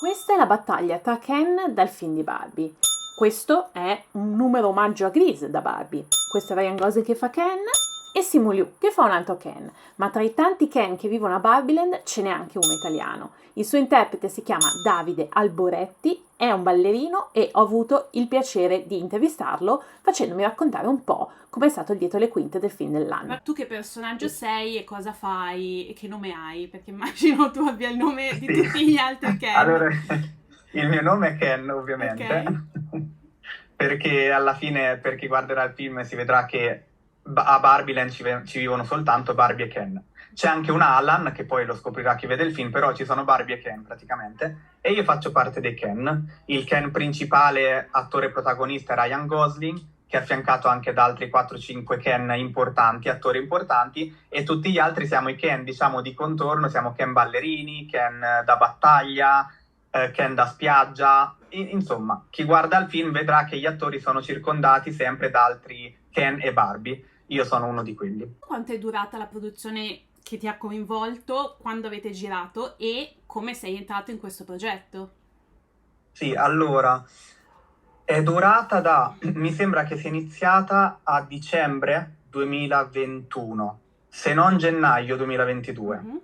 Questa è la battaglia tra Ken dal film di Barbie. Questo è un numero omaggio a Grease da Barbie. Questo è Ryan Gosling che fa Ken e Simu Liu che fa un altro Ken. Ma tra i tanti Ken che vivono a Barbieland ce n'è anche uno italiano. Il suo interprete si chiama Davide Alboretti, è un ballerino e ho avuto il piacere di intervistarlo facendomi raccontare un po' come è stato il dietro le quinte del film dell'anno. Ma tu che personaggio sei e cosa fai e che nome hai? Perché immagino tu abbia il nome di Sì. tutti gli altri Ken. Allora, il mio nome è Ken, ovviamente, Ok. perché alla fine, per chi guarderà il film, si vedrà che a Barbieland ci vivono soltanto Barbie e Ken. C'è anche un Alan, che poi lo scoprirà chi vede il film, però ci sono Barbie e Ken praticamente, e io faccio parte dei Ken. Il Ken principale, attore protagonista, è Ryan Gosling, che è affiancato anche da altri 4-5 Ken importanti, attori importanti, e tutti gli altri siamo i Ken, diciamo, di contorno, siamo Ken ballerini, Ken da battaglia, Ken da spiaggia. Insomma, chi guarda il film vedrà che gli attori sono circondati sempre da altri Ken e Barbie. Io sono uno di quelli. Quanto è durata la produzione che ti ha coinvolto, quando avete girato e come sei entrato in questo progetto? Sì, allora, è durata mi sembra che sia iniziata a dicembre 2021, se non gennaio 2022. Mhm.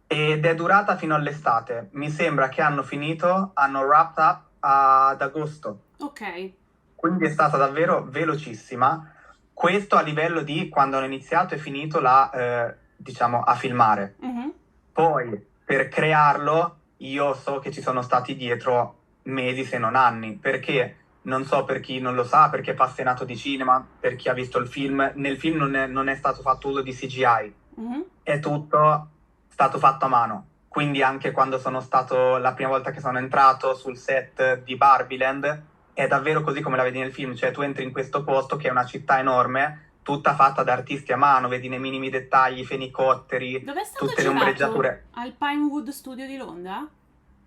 Ed è durata fino all'estate. Mi sembra che hanno wrapped up ad agosto. Ok. Quindi è stata davvero velocissima. Questo a livello di quando hanno iniziato e finito diciamo, a filmare. Mhm. Poi, per crearlo, io so che ci sono stati dietro mesi, se non anni, perché non so, per chi non lo sa, perché è appassionato di cinema, per chi ha visto il film, nel film non è stato fatto uso di CGI, Mhm. è tutto stato fatto a mano. Quindi anche quando sono stato, la prima volta che sono entrato sul set di Barbieland, è davvero così come la vedi nel film, cioè tu entri in questo posto che è una città enorme, tutta fatta da artisti a mano, vedi nei minimi dettagli, i fenicotteri, Dove è stato tutte le girato? ombreggiature. Al Pinewood Studio di Londra?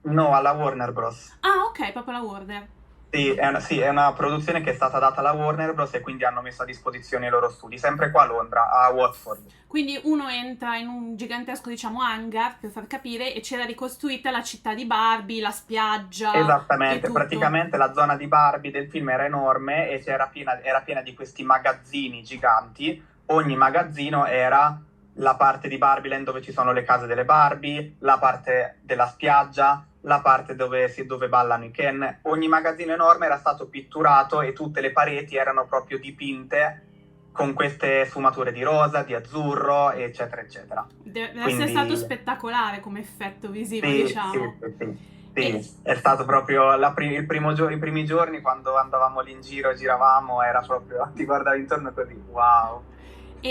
No, alla Warner Bros. Ah, ok, proprio la Warner. Sì, è una produzione che è stata data alla Warner Bros. E quindi hanno messo a disposizione i loro studi, sempre qua a Londra, a Watford. Quindi uno entra in un gigantesco, diciamo, hangar, per far capire, e c'era ricostruita la città di Barbie, la spiaggia e Esattamente, tutto. praticamente la zona di Barbie del film era enorme e era piena di questi magazzini giganti. Ogni magazzino era la parte di Barbieland dove ci sono le case delle Barbie, la parte della spiaggia, la parte dove ballano i Ken. Ogni magazzino enorme era stato pitturato e tutte le pareti erano proprio dipinte con queste sfumature di rosa, di azzurro, eccetera, eccetera. Deve essere Quindi stato spettacolare come effetto visivo, sì, diciamo. sì. E, Sì, è stato proprio i primi giorni quando andavamo lì in giro e giravamo, era proprio, ti guardavi intorno così, wow.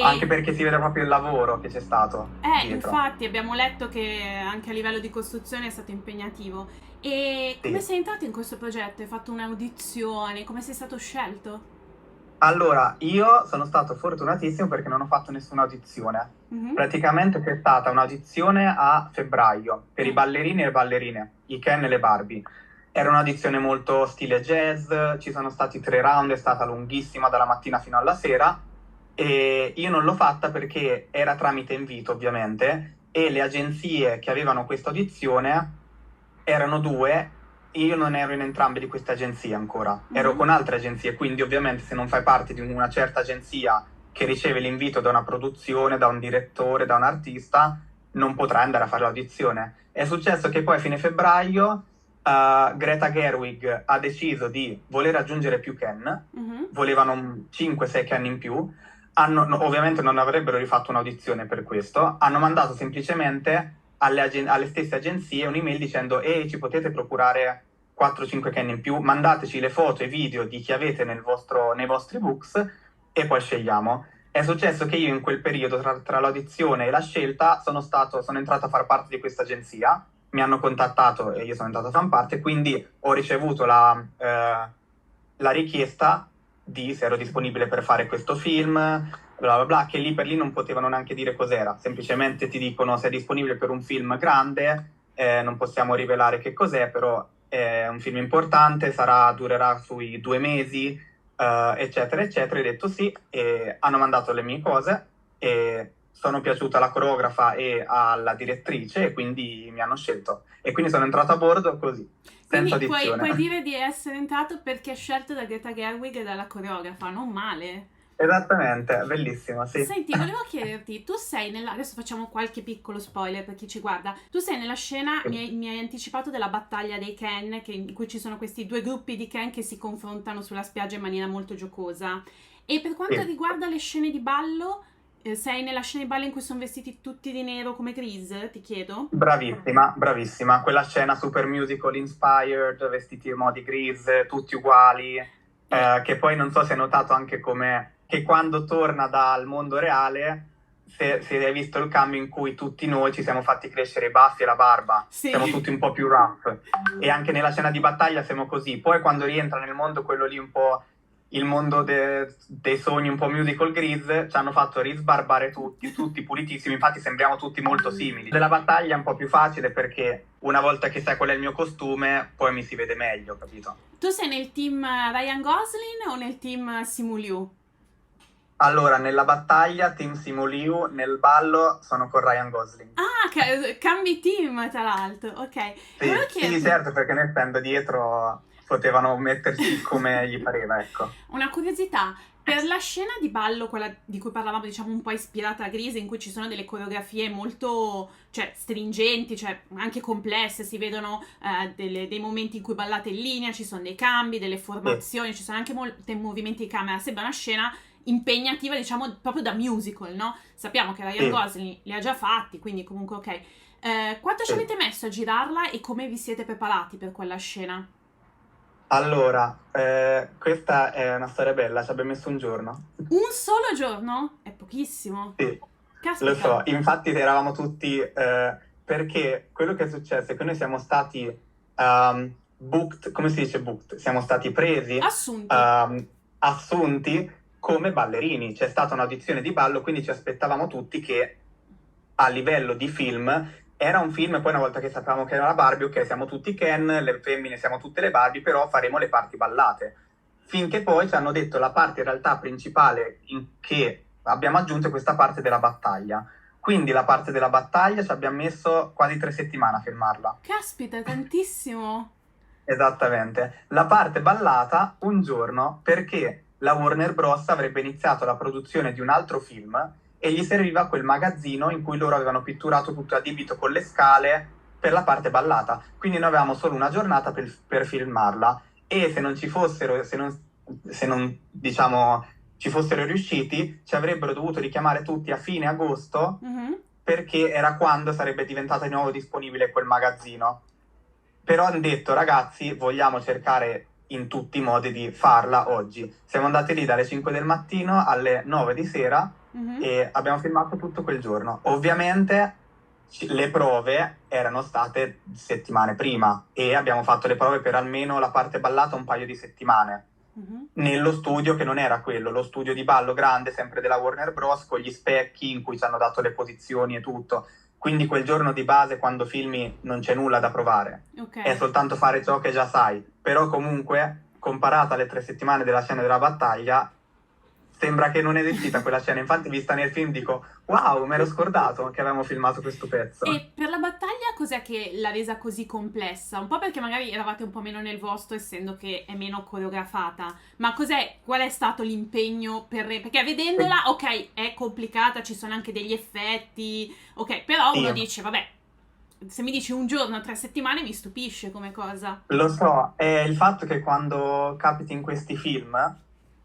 Anche e perché si vede proprio il lavoro che c'è stato dietro. infatti abbiamo letto che anche a livello di costruzione è stato impegnativo. E come Sì. sei entrato in questo progetto? Hai fatto un'audizione? Come sei stato scelto? Allora, io sono stato fortunatissimo perché non ho fatto nessuna audizione. Mhm. Praticamente c'è stata un'audizione a febbraio per i ballerini e le ballerine, i Ken e le Barbie. Era un'audizione molto stile jazz, ci sono stati 3 round, è stata lunghissima dalla mattina fino alla sera e io non l'ho fatta perché era tramite invito ovviamente e le agenzie che avevano questa audizione erano due. Io non ero in entrambe di queste agenzie ancora, ero Mhm. con altre agenzie, quindi ovviamente se non fai parte di una certa agenzia che riceve l'invito da una produzione, da un direttore, da un artista, non potrai andare a fare l'audizione. È successo che poi a fine febbraio Greta Gerwig ha deciso di voler aggiungere più Ken, Mhm. volevano 5-6 Ken in più, ovviamente non avrebbero rifatto un'audizione per questo, hanno mandato semplicemente alle stesse agenzie un'email dicendo ehi, ci potete procurare 4-5 Ken in più, mandateci le foto e video di chi avete nei vostri books e poi scegliamo. È successo che io in quel periodo, tra l'audizione e la scelta, sono entrato a far parte di questa agenzia, mi hanno contattato e io sono entrato a far parte, quindi ho ricevuto la richiesta di se ero disponibile per fare questo film, bla bla bla, che lì per lì non potevano neanche dire cos'era, semplicemente ti dicono sei disponibile per un film grande, non possiamo rivelare che cos'è, però è un film importante, durerà sui 2 mesi, eccetera, eccetera. Ho detto sì, e hanno mandato le mie cose e sono piaciuta alla coreografa e alla direttrice e quindi mi hanno scelto. E quindi sono entrato a bordo così, senza Quindi audizione. puoi dire di essere entrato perché è scelto da Greta Gerwig e dalla coreografa, non male. Esattamente, bellissimo, sì. Senti, volevo chiederti, tu sei adesso facciamo qualche piccolo spoiler per chi ci guarda, tu sei nella scena, mi hai anticipato della battaglia dei Ken, in cui ci sono questi due gruppi di Ken che si confrontano sulla spiaggia in maniera molto giocosa. E per quanto riguarda le scene di ballo, sei nella scena di ballo in cui sono vestiti tutti di nero come Grease, ti chiedo? Bravissima, bravissima. Quella scena super musical inspired, vestiti in modi Grease, tutti uguali, che poi non so se hai notato anche come che quando torna dal mondo reale, se hai visto il cambio in cui tutti noi ci siamo fatti crescere i baffi e la barba, Sì. siamo tutti un po' più rough, e anche nella scena di battaglia siamo così. Poi quando rientra nel mondo quello lì un po', il mondo dei sogni un po' musical Grease, ci hanno fatto risbarbare tutti pulitissimi, infatti sembriamo tutti molto simili. Della battaglia è un po' più facile perché una volta che sai qual è il mio costume, poi mi si vede meglio, capito? Tu sei nel team Ryan Gosling o nel team Simu Liu? Allora, nella battaglia team Simu Liu, nel ballo sono con Ryan Gosling. Ah, cambi team tra l'altro, ok. Sì, certo, perché noi stando dietro potevano mettersi come gli pareva, ecco. Una curiosità, per la scena di ballo, quella di cui parlavamo, diciamo un po' ispirata a Grease, in cui ci sono delle coreografie molto, stringenti, anche complesse, si vedono dei momenti in cui ballate in linea, ci sono dei cambi, delle formazioni, ci sono anche molti movimenti di camera, sembra una scena impegnativa, diciamo, proprio da musical, no? Sappiamo che Ryan Gosling li ha già fatti, quindi comunque ok. Quanto ci avete messo a girarla e come vi siete preparati per quella scena? Allora, questa è una storia bella, ci abbiamo messo un giorno. Un solo giorno? È pochissimo. Sì, Caspita. lo so, infatti eravamo tutti, perché quello che è successo è che noi siamo stati booked, come si dice booked? Siamo stati presi, assunti come ballerini. C'è stata un'audizione di ballo, quindi ci aspettavamo tutti che a livello di film era un film, poi una volta che sapevamo che era la Barbie, ok, siamo tutti Ken, le femmine siamo tutte le Barbie, però faremo le parti ballate. Finché poi ci hanno detto la parte in realtà principale che abbiamo aggiunto è questa parte della battaglia. Quindi la parte della battaglia ci abbiamo messo quasi 3 settimane a filmarla. Caspita, tantissimo! Esattamente. La parte ballata un giorno, perché la Warner Bros. Avrebbe iniziato la produzione di un altro film e gli serviva quel magazzino in cui loro avevano pitturato tutto adibito con le scale per la parte ballata. Quindi noi avevamo solo una giornata per filmarla, e se non ci fossero, se non diciamo ci fossero riusciti, ci avrebbero dovuto richiamare tutti a fine agosto, perché era quando sarebbe diventato di nuovo disponibile quel magazzino. Però hanno detto, ragazzi, vogliamo cercare in tutti i modi di farla oggi. Siamo andati lì dalle 5 del mattino alle 9 di sera e abbiamo filmato tutto quel giorno. Ovviamente le prove erano state settimane prima e abbiamo fatto le prove per almeno la parte ballata un paio di settimane. Nello studio che non era quello, lo studio di ballo grande, sempre della Warner Bros., con gli specchi in cui ci hanno dato le posizioni e tutto. Quindi quel giorno di base, quando filmi, non c'è nulla da provare. È soltanto fare ciò che già sai. Però comunque, comparata alle 3 settimane della scena della battaglia, sembra che non è esistita quella scena. Infatti, vista nel film, dico, wow, mi ero scordato che avevamo filmato questo pezzo. E per la battaglia cos'è che l'ha resa così complessa? Un po' perché magari eravate un po' meno nel vostro, essendo che è meno coreografata, ma qual è stato l'impegno perché vedendola, ok, è complicata, ci sono anche degli effetti, ok, però uno dice, vabbè, se mi dici un giorno, 3 settimane, mi stupisce come cosa. Lo so, è il fatto che quando capiti in questi film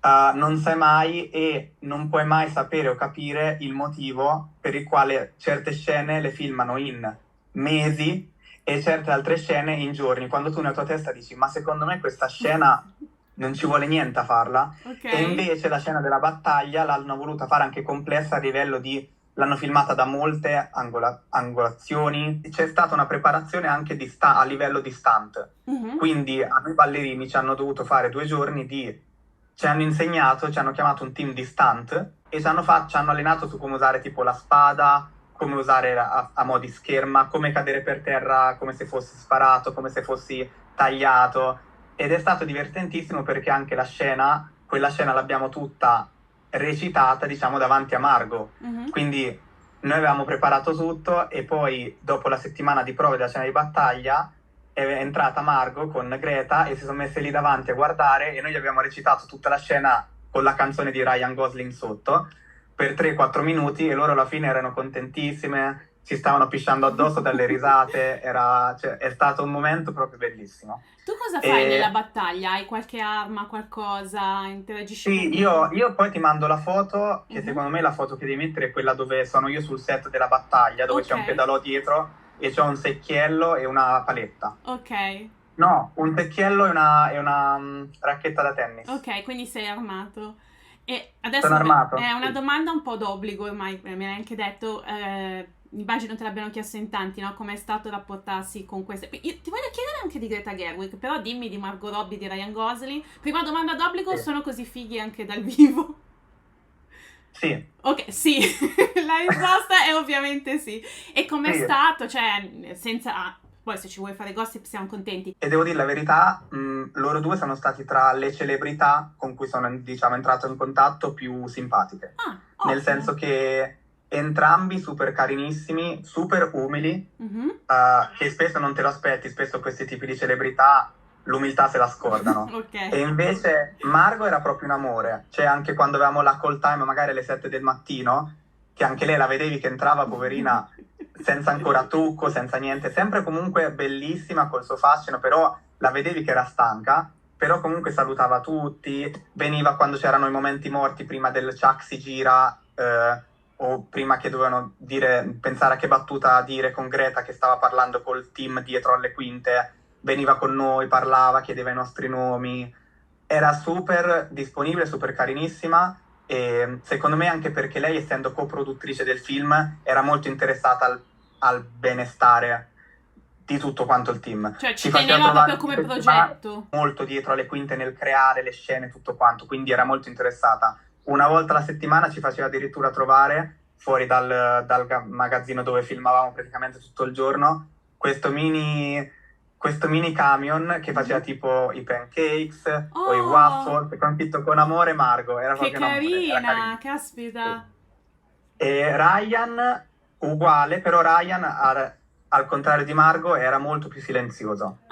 non sai mai e non puoi mai sapere o capire il motivo per il quale certe scene le filmano in mesi e certe altre scene in giorni, quando tu nella tua testa dici, ma secondo me questa scena non ci vuole niente a farla, e invece la scena della battaglia l'hanno voluta fare anche complessa a livello di, l'hanno filmata da molte angolazioni, c'è stata una preparazione anche a livello di stunt, quindi a noi ballerini ci hanno dovuto fare 2 giorni ci hanno insegnato, ci hanno chiamato un team di stunt e ci hanno allenato su come usare tipo la spada, come usare a mo' di scherma, come cadere per terra come se fossi sparato, come se fossi tagliato, ed è stato divertentissimo perché anche quella scena l'abbiamo tutta recitata, diciamo, davanti a Margot, quindi noi avevamo preparato tutto e poi dopo la settimana di prove della scena di battaglia è entrata Margot con Greta e si sono messe lì davanti a guardare e noi gli abbiamo recitato tutta la scena con la canzone di Ryan Gosling sotto per 3-4 minuti e loro alla fine erano contentissime, si stavano pisciando addosso dalle risate, è stato un momento proprio bellissimo. Tu cosa fai nella battaglia? Hai qualche arma, qualcosa? Interagisci con Sì, io poi ti mando la foto, che secondo me la foto che devi mettere è quella dove sono io sul set della battaglia, dove c'è un pedalò dietro e c'ho un secchiello e una paletta. Ok. No, un secchiello e una racchetta da tennis. Ok, quindi sei armato. E adesso Sono armato. è una domanda un po' d'obbligo, ormai me l'hai anche detto. Immagino te l'abbiano chiesto in tanti, no? Com'è stato rapportarsi con queste. Io ti voglio chiedere anche di Greta Gerwig, però dimmi di Margot Robbie, di Ryan Gosling. Prima domanda d'obbligo, Sì. sono così fighi anche dal vivo? Sì. Ok, sì, la risposta è ovviamente sì. E com'è stato? Cioè, senza... Poi se ci vuoi fare gossip siamo contenti. E devo dire la verità, loro due sono stati tra le celebrità con cui sono, diciamo, entrato in contatto più simpatiche. Nel senso che entrambi super carinissimi, super umili, che spesso non te lo aspetti, spesso questi tipi di celebrità l'umiltà se la scordano. Okay. E invece Margot era proprio un amore, cioè anche quando avevamo la call time magari alle 7 del mattino, che anche lei la vedevi che entrava poverina senza ancora trucco, senza niente, sempre comunque bellissima col suo fascino, però la vedevi che era stanca, però comunque salutava tutti, veniva quando c'erano i momenti morti prima del Chuck si gira, o prima che dovevano pensare a che battuta dire con Greta che stava parlando col team dietro alle quinte, veniva con noi, parlava, chiedeva i nostri nomi, era super disponibile, super carinissima e secondo me anche perché lei, essendo coproduttrice del film, era molto interessata al benestare di tutto quanto il team. Cioè ci teneva proprio come progetto. Molto dietro alle quinte nel creare le scene, tutto quanto, quindi era molto interessata. Una volta alla settimana ci faceva addirittura trovare fuori dal magazzino dove filmavamo praticamente tutto il giorno questo mini camion che faceva tipo i pancakes o i waffle, compito con amore Margot. Era che proprio carina, caspita. E Ryan uguale, però Ryan al contrario di Margot era molto più silenzioso.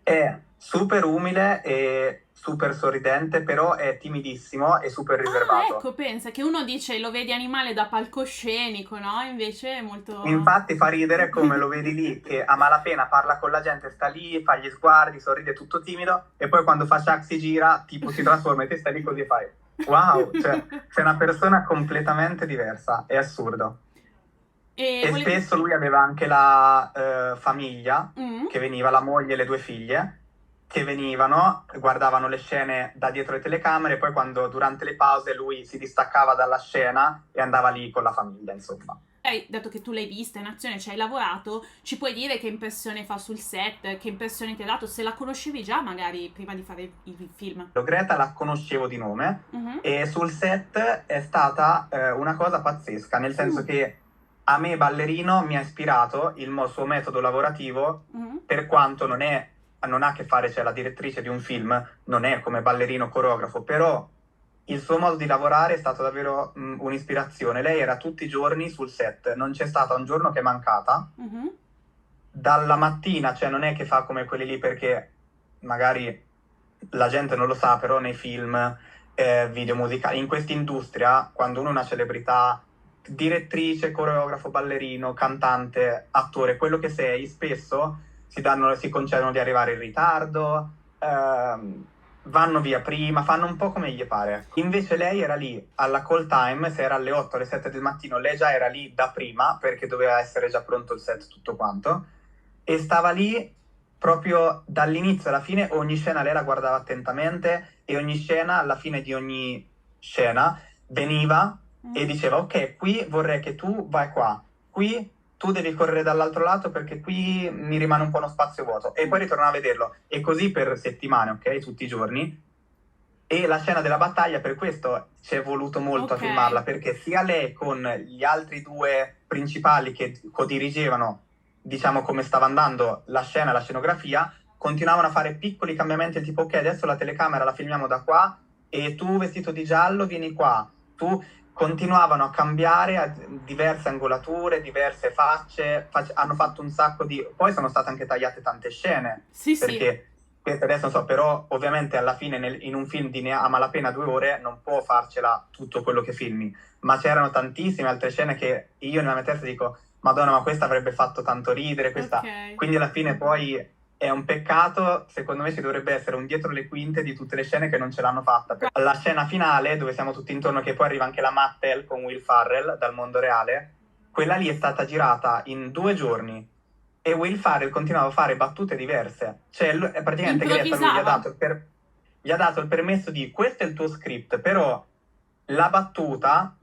È super umile e super sorridente, però è timidissimo e super riservato. Ecco, pensa che uno dice lo vedi animale da palcoscenico, no? Invece è molto... Infatti fa ridere come lo vedi lì, che a malapena parla con la gente, sta lì, fa gli sguardi, sorride tutto timido, e poi quando fa Chuck si gira, tipo si trasforma e te stai lì così e fai wow, cioè sei una persona completamente diversa, è assurdo. E spesso lui aveva anche la famiglia, che veniva, la moglie e le 2 figlie, che venivano, guardavano le scene da dietro le telecamere e poi quando durante le pause lui si distaccava dalla scena e andava lì con la famiglia, insomma. Dato che tu l'hai vista in azione, ci hai lavorato, ci puoi dire che impressione fa sul set, che impressione ti ha dato, se la conoscevi già magari prima di fare il film? Greta la conoscevo di nome e sul set è stata una cosa pazzesca, nel senso che a me ballerino mi ha ispirato il suo metodo lavorativo, per quanto non ha a che fare, cioè la direttrice di un film non è come ballerino coreografo, però il suo modo di lavorare è stato davvero un'ispirazione. Lei era tutti i giorni sul set, non c'è stato un giorno che è mancata. Dalla mattina, cioè non è che fa come quelli lì, perché magari la gente non lo sa, però nei film, video musicali, in questa industria, quando uno è una celebrità, direttrice, coreografo, ballerino, cantante, attore, quello che sei, spesso si concedono di arrivare in ritardo, vanno via prima, fanno un po' come gli pare. Invece lei era lì alla call time, se era alle 8, alle 7 del mattino, lei già era lì da prima, perché doveva essere già pronto il set, tutto quanto, e stava lì proprio dall'inizio alla fine, ogni scena lei la guardava attentamente, e ogni scena, alla fine di ogni scena, veniva e diceva ok, qui vorrei che tu vai qua, qui tu devi correre dall'altro lato perché qui mi rimane un po' uno spazio vuoto, e poi ritornava a vederlo, e così per settimane, ok, tutti i giorni. E la scena della battaglia, per questo ci è voluto molto a filmarla, perché sia lei con gli altri 2 principali che codirigevano, diciamo, come stava andando la scena, la scenografia, continuavano a fare piccoli cambiamenti, tipo ok, adesso la telecamera la filmiamo da qua e tu vestito di giallo vieni qua, tu continuavano a cambiare diverse angolature, diverse facce, hanno fatto un sacco di... Poi sono state anche tagliate tante scene, Sì, perché questo adesso non so, però ovviamente alla fine in un film di a malapena 2 ore non può farcela tutto quello che filmi, ma c'erano tantissime altre scene che io nella mia testa dico, Madonna, ma questa avrebbe fatto tanto ridere, questa... Ok. Quindi alla fine poi è un peccato, secondo me ci dovrebbe essere un dietro le quinte di tutte le scene che non ce l'hanno fatta. La scena finale, dove siamo tutti intorno, che poi arriva anche la Mattel con Will Ferrell dal mondo reale, quella lì è stata girata in 2 giorni e Will Ferrell continuava a fare battute diverse. Cioè, praticamente Greta lui gli ha dato il permesso di questo è il tuo script, però la battuta,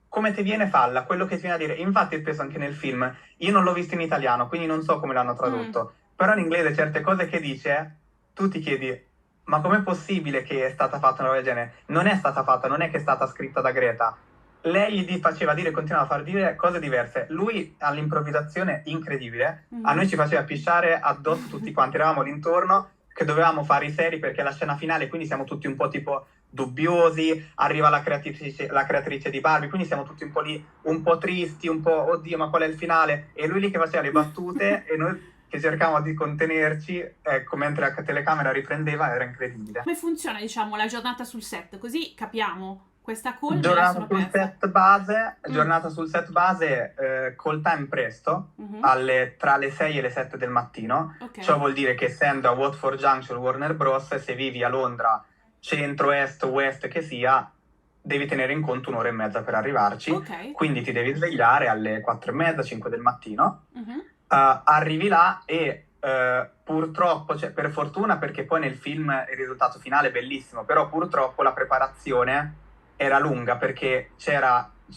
come ti viene falla, quello che ti viene a dire. Infatti spesso anche nel film, io non l'ho visto in italiano, quindi non so come l'hanno tradotto, però in inglese certe cose che dice, tu ti chiedi, ma com'è possibile che è stata fatta una roba del genere? Non è stata fatta, non è che è stata scritta da Greta. Lei gli faceva dire, continuava a far dire cose diverse. Lui all'improvvisazione incredibile, a noi ci faceva pisciare addosso tutti quanti, eravamo lì intorno, che dovevamo fare i seri perché è la scena finale, quindi siamo tutti un po' tipo dubbiosi, arriva la creatrice di Barbie, quindi siamo tutti un po' lì, un po' tristi, un po' oddio ma qual è il finale? E lui lì che faceva le battute e noi che cercavamo di contenerci, ecco, mentre la telecamera riprendeva, era incredibile. Come funziona, diciamo, la giornata sul set? Così capiamo. Questa call giornata sul set base, call time presto, tra le 6 e le 7 del mattino. Okay. Ciò vuol dire che essendo a Watford Junction Warner Bros, se vivi a Londra, centro, est, west che sia, devi tenere in conto 1 ora e mezza per arrivarci. Okay. Quindi ti devi svegliare alle 4 e mezza, 5 del mattino. Arrivi là e purtroppo, cioè, per fortuna, perché poi nel film il risultato finale è bellissimo, però purtroppo la preparazione era lunga perché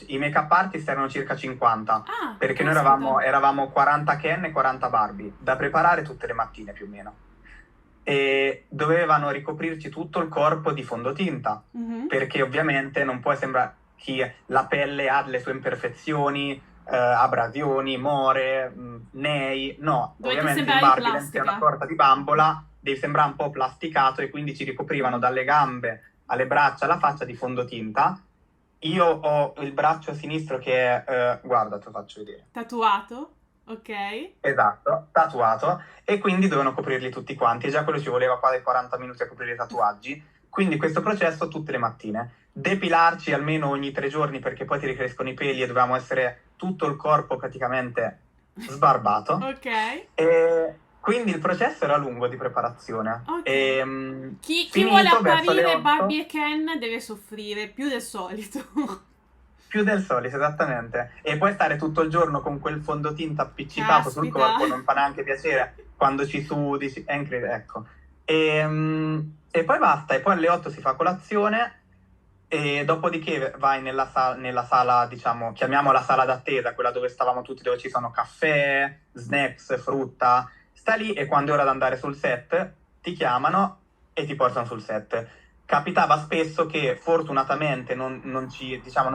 i make-up artist erano circa 50, perché noi eravamo 40 Ken e 40 Barbie da preparare tutte le mattine più o meno, e dovevano ricoprirci tutto il corpo di fondotinta, perché ovviamente non può sembrare che la pelle ha le sue imperfezioni, abrasioni, more, nei, no, ovviamente in Barbie è una sorta di bambola, devi sembrare un po' plasticato, e quindi ci ricoprivano dalle gambe alle braccia, alla faccia di fondotinta. Io ho il braccio sinistro che è, guarda, te lo faccio vedere. Tatuato, ok. Esatto, tatuato, e quindi dovevano coprirli tutti quanti, e già quello ci voleva quasi 40 minuti a coprire i tatuaggi, quindi questo processo tutte le mattine. Depilarci almeno ogni 3 giorni, perché poi ti ricrescono i peli e dovevamo essere tutto il corpo praticamente sbarbato. Ok. E quindi il processo era lungo di preparazione. Okay. Chi vuole apparire Barbie e Ken deve soffrire più del solito. Più del solito, esattamente. E poi stare tutto il giorno con quel fondotinta appiccicato sul corpo non fa neanche piacere quando ci sudi, è incredibile, ecco. E poi basta, e poi alle 8 si fa colazione, e dopodiché vai nella sala, diciamo, chiamiamola sala d'attesa, quella dove stavamo tutti, dove ci sono caffè, snacks, frutta. Sta lì, e quando è ora di andare sul set ti chiamano e ti portano sul set. Capitava spesso che fortunatamente non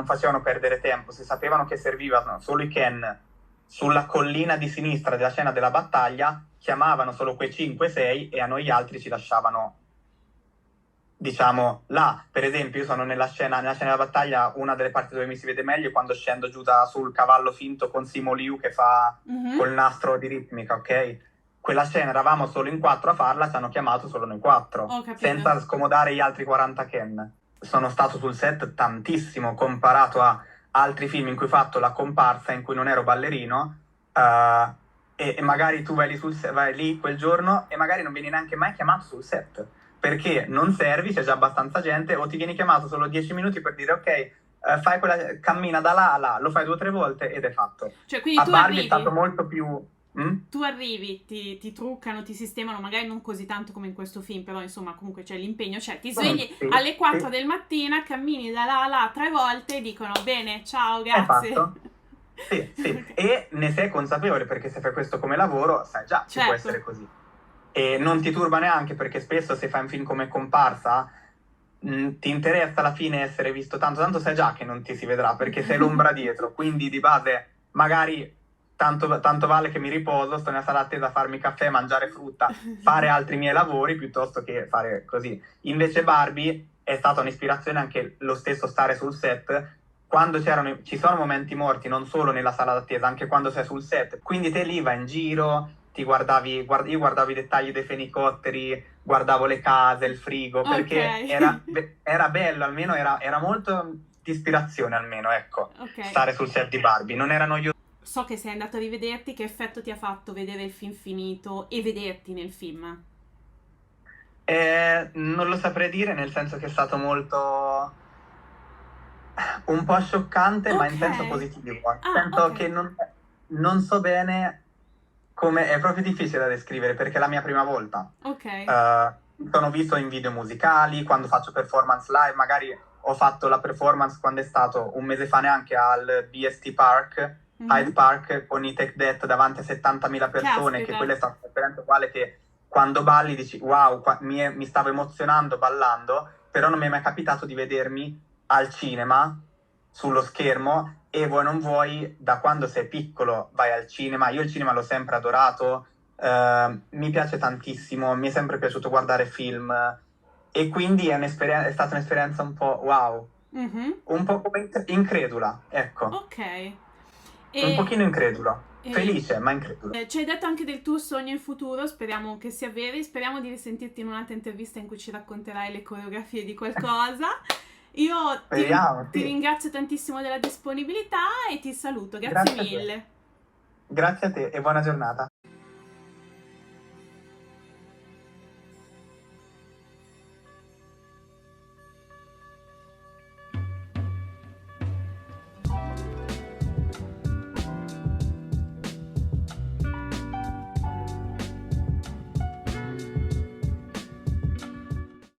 facevano perdere tempo, se sapevano che servivano solo i Ken sulla collina di sinistra della scena della battaglia, chiamavano solo quei 5-6 e a noi altri ci lasciavano, diciamo, là. Per esempio, io sono nella scena della battaglia, una delle parti dove mi si vede meglio è quando scendo giù sul cavallo finto con Simu Liu che fa col nastro di ritmica, ok? Quella scena eravamo solo in 4 a farla, ci hanno chiamato solo noi 4, senza scomodare gli altri 40 Ken. Sono stato sul set tantissimo, comparato a altri film in cui ho fatto la comparsa, in cui non ero ballerino, e magari tu vai lì quel giorno e magari non vieni neanche mai chiamato sul set, perché non servi, c'è già abbastanza gente, o ti vieni chiamato solo 10 minuti per dire ok, fai quella, cammina da là a là, lo fai 2 o 3 volte ed è fatto. Cioè, quindi a Barbie è stato molto più... Tu arrivi, ti truccano, ti sistemano, magari non così tanto come in questo film, però insomma comunque c'è l'impegno, cioè ti svegli alle 4 del mattina, cammini da là a là 3 volte e dicono bene, ciao, grazie. È fatto. Sì, okay. E ne sei consapevole, perché se fai questo come lavoro sai già, ci può essere così. E non ti turba neanche, perché spesso se fai un film come comparsa ti interessa alla fine essere visto tanto sai già che non ti si vedrà, perché sei l'ombra dietro, quindi di base magari tanto vale che mi riposo, sto nella sala attesa a farmi caffè, mangiare frutta, fare altri miei lavori piuttosto che fare così. Invece Barbie è stata un'ispirazione anche lo stesso stare sul set, quando ci sono momenti morti, non solo nella sala d'attesa, anche quando sei sul set. Quindi te lì vai in giro, io guardavo i dettagli dei fenicotteri, guardavo le case, il frigo, perché era bello, almeno era molto di ispirazione, almeno, ecco, stare sul set di Barbie, non era noioso. So che sei andato a rivederti, che effetto ti ha fatto vedere il film finito e vederti nel film? Non lo saprei dire, nel senso che è stato molto... un po' scioccante, ma in senso positivo. Sento che non so bene come... È proprio difficile da descrivere, perché è la mia prima volta. Sono visto in video musicali, quando faccio performance live, magari ho fatto la performance quando è stato un mese fa neanche al BST Park, Hyde Park, con i Take That davanti a 70.000 persone, che quella è stata un'esperienza uguale che quando balli dici wow, mi stavo emozionando ballando, però non mi è mai capitato di vedermi al cinema, sullo schermo, e vuoi non vuoi, da quando sei piccolo vai al cinema, io il cinema l'ho sempre adorato, mi piace tantissimo, mi è sempre piaciuto guardare film, e quindi è stata un'esperienza un po' wow, un po' come incredula, ecco. Un pochino incredula. Felice, ma incredulo. Ci hai detto anche del tuo sogno in futuro, speriamo che sia vero, speriamo di risentirti in un'altra intervista in cui ci racconterai le coreografie di qualcosa. Io ti ringrazio tantissimo della disponibilità e ti saluto, grazie mille. Grazie a te e buona giornata.